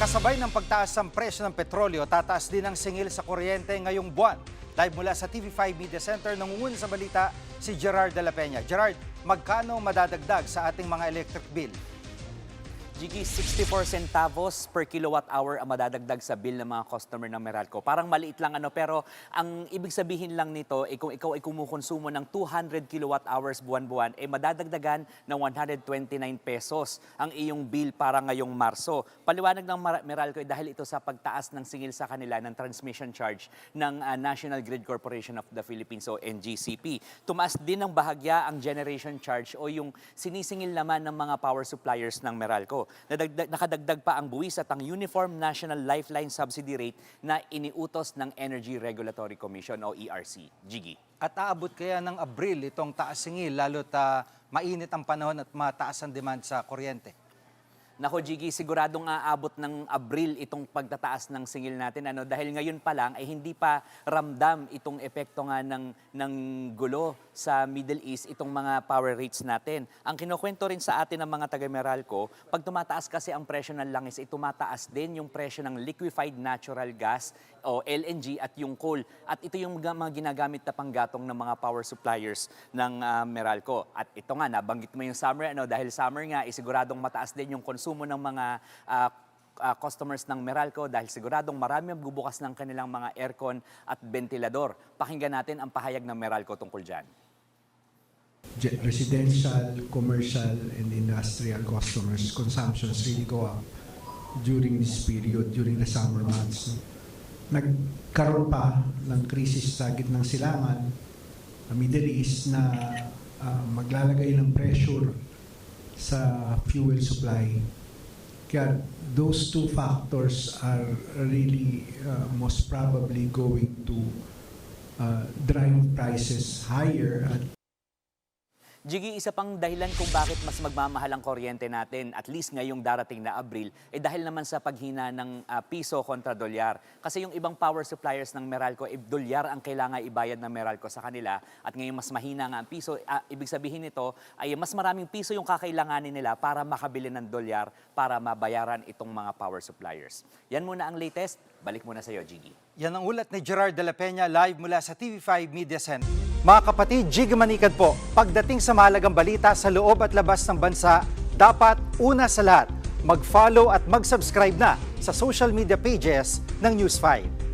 Kasabay ng pagtaas ng presyo ng petrolyo, tataas din ang singil sa kuryente ngayong buwan. Live mula sa TV5 Media Center, nangunguna sa balita si Gerard de la Peña. Gerard, magkano madadagdag sa ating mga electric bill? Gigi, 64 centavos per kilowatt hour ang madadagdag sa bill ng mga customer ng Meralco. Parang maliit lang pero ang ibig sabihin lang nito, kung ikaw ay kumukonsumo ng 200 kilowatt hours buwan-buwan, madadagdagan ng 129 pesos ang iyong bill para ngayong Marso. Paliwanag ng Meralco dahil ito sa pagtaas ng singil sa kanila ng transmission charge ng National Grid Corporation of the Philippines o NGCP. Tumaas din ng bahagya ang generation charge o yung sinisingil naman ng mga power suppliers ng Meralco. Nakadagdag pa ang buwis at ang Uniform National Lifeline Subsidy Rate na iniutos ng Energy Regulatory Commission o ERC. Gigi. At aabot kaya ng Abril itong taas singil, lalo't mainit ang panahon at mataas ang demand sa kuryente? Nako Gigi, siguradong aabot ng Abril itong pagtataas ng singil natin. Dahil ngayon pa lang ay hindi pa ramdam itong epekto nga ng gulo sa Middle East, itong mga power rates natin. Ang kinukwento rin sa atin ng mga taga-Meralco, pag tumataas kasi ang presyo ng langis, tumataas din yung presyo ng liquefied natural gas o LNG at yung coal. At ito yung mga ginagamit na panggatong ng mga power suppliers ng Meralco. At ito nga, nabanggit mo yung summer, dahil summer nga, siguradong mataas din yung konsumo ng mga customers ng Meralco dahil siguradong marami ang bubukas ng kanilang mga aircon at ventilador. Pakinggan natin ang pahayag ng Meralco tungkol dyan. Residential, commercial, and industrial customers' consumptions really go up during this period, during the summer months. Nagkaroon pa ng krisis sa gitnang silangan, Middle East, na maglalagay ng pressure sa fuel supply. Kaya those two factors are really most probably going to drive prices higher. Gigi, isa pang dahilan kung bakit mas magmamahal ang kuryente natin, at least ngayong darating na Abril, dahil naman sa paghina ng piso kontra dolyar. Kasi yung ibang power suppliers ng Meralco, dolyar ang kailangan ibayad ng Meralco sa kanila, at ngayon mas mahina nga ang piso. Ibig sabihin nito ay mas maraming piso yung kakailanganin nila para makabili ng dolyar para mabayaran itong mga power suppliers. Yan muna ang latest. Balik muna sa iyo, Gigi. Yan ang ulat ni Gerard de la Peña, live mula sa TV5 Media Center. Mga kapatid, Gigi Manikad po. Pagdating sa mahalagang balita sa loob at labas ng bansa, dapat una sa lahat, mag-follow at mag-subscribe na sa social media pages ng News 5.